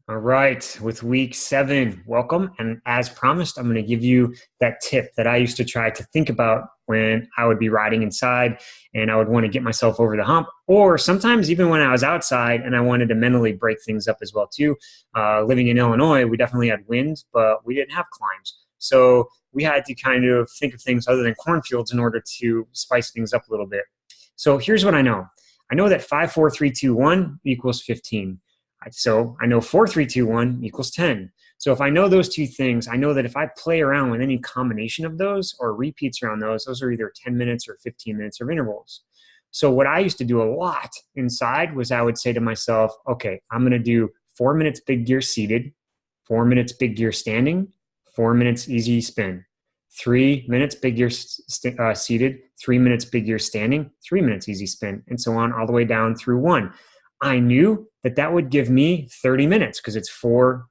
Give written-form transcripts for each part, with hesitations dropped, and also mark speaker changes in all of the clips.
Speaker 1: All right, with week 7, welcome. And as promised, I'm going to give you that tip that I used to try to think about when I would be riding inside and I would want to get myself over the hump, or sometimes even when I was outside and I wanted to mentally break things up as well too. Living in Illinois, we definitely had wind, but we didn't have climbs. So we had to kind of think of things other than cornfields in order to spice things up a little bit. So here's what I know. I know that 5, 4, 3, 2, 1 equals 15. So I know 4, 3, 2, 1 equals 10. So if I know those two things, I know that if I play around with any combination of those or repeats around those are either 10 minutes or 15 minutes of intervals. So what I used to do a lot inside was I would say to myself, okay, I'm going to do 4 minutes big gear seated, 4 minutes big gear standing, 4 minutes easy spin, 3 minutes big gear seated, 3 minutes big gear standing, 3 minutes easy spin, and so on all the way down through 1. I knew that that would give me 30 minutes because it's 4,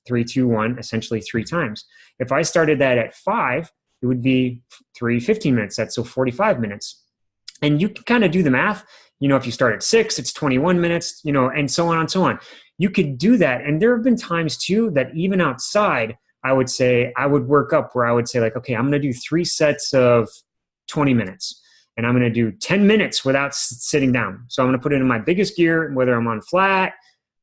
Speaker 1: 3, 2, 1, essentially 3 times. If I started that at 5, it would be 3, 15 minutes. That's so 45 minutes. And you can kind of do the math. If you start at 6, it's 21 minutes, and so on and so on. You could do that. And there have been times too that even outside, I would say I would work up where I would say like, okay, I'm going to do 3 sets of 20 minutes. And I'm going to do 10 minutes without sitting down. So I'm going to put it in my biggest gear, whether I'm on flat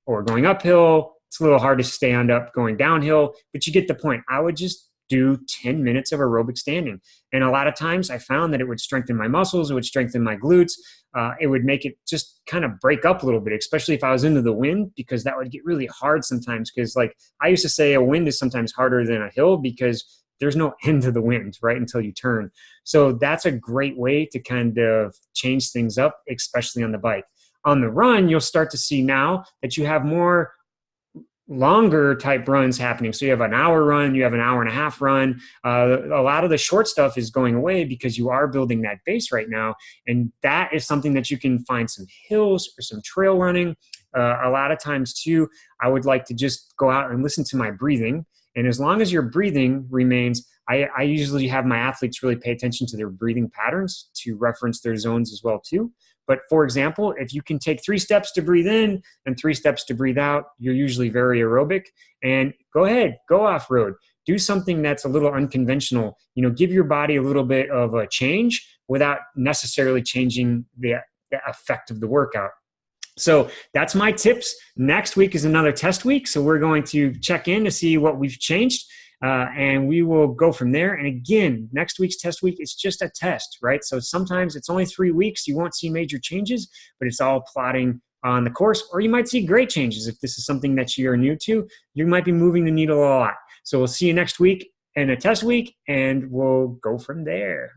Speaker 1: or going uphill. It's a little hard to stand up going downhill, but you get the point. I would just do 10 minutes of aerobic standing. And a lot of times I found that it would strengthen my muscles. It would strengthen my glutes. It would make it just kind of break up a little bit, especially if I was into the wind, because that would get really hard sometimes. Because like I used to say, a wind is sometimes harder than a hill because there's no end to the wind, right, until you turn. So that's a great way to kind of change things up, especially on the bike. On the run, you'll start to see now that you have more longer type runs happening. So you have an hour run, you have an hour and a half run. A lot of the short stuff is going away because you are building that base right now. And that is something that you can find some hills or some trail running. A lot of times too, I would like to just go out and listen to my breathing. And as long as your breathing remains, I usually have my athletes really pay attention to their breathing patterns to reference their zones as well too. But for example, if you can take 3 steps to breathe in and 3 steps to breathe out, you're usually very aerobic. And go ahead, go off road. Do something that's a little unconventional. Give your body a little bit of a change without necessarily changing the effect of the workout. So that's my tips. Next week is another test week. So we're going to check in to see what we've changed. And we will go from there. And again, next week's test week, it's just a test, right? So sometimes it's only 3 weeks. You won't see major changes, but it's all plotting on the course. Or you might see great changes. If this is something that you're new to, you might be moving the needle a lot. So we'll see you next week in a test week, and we'll go from there.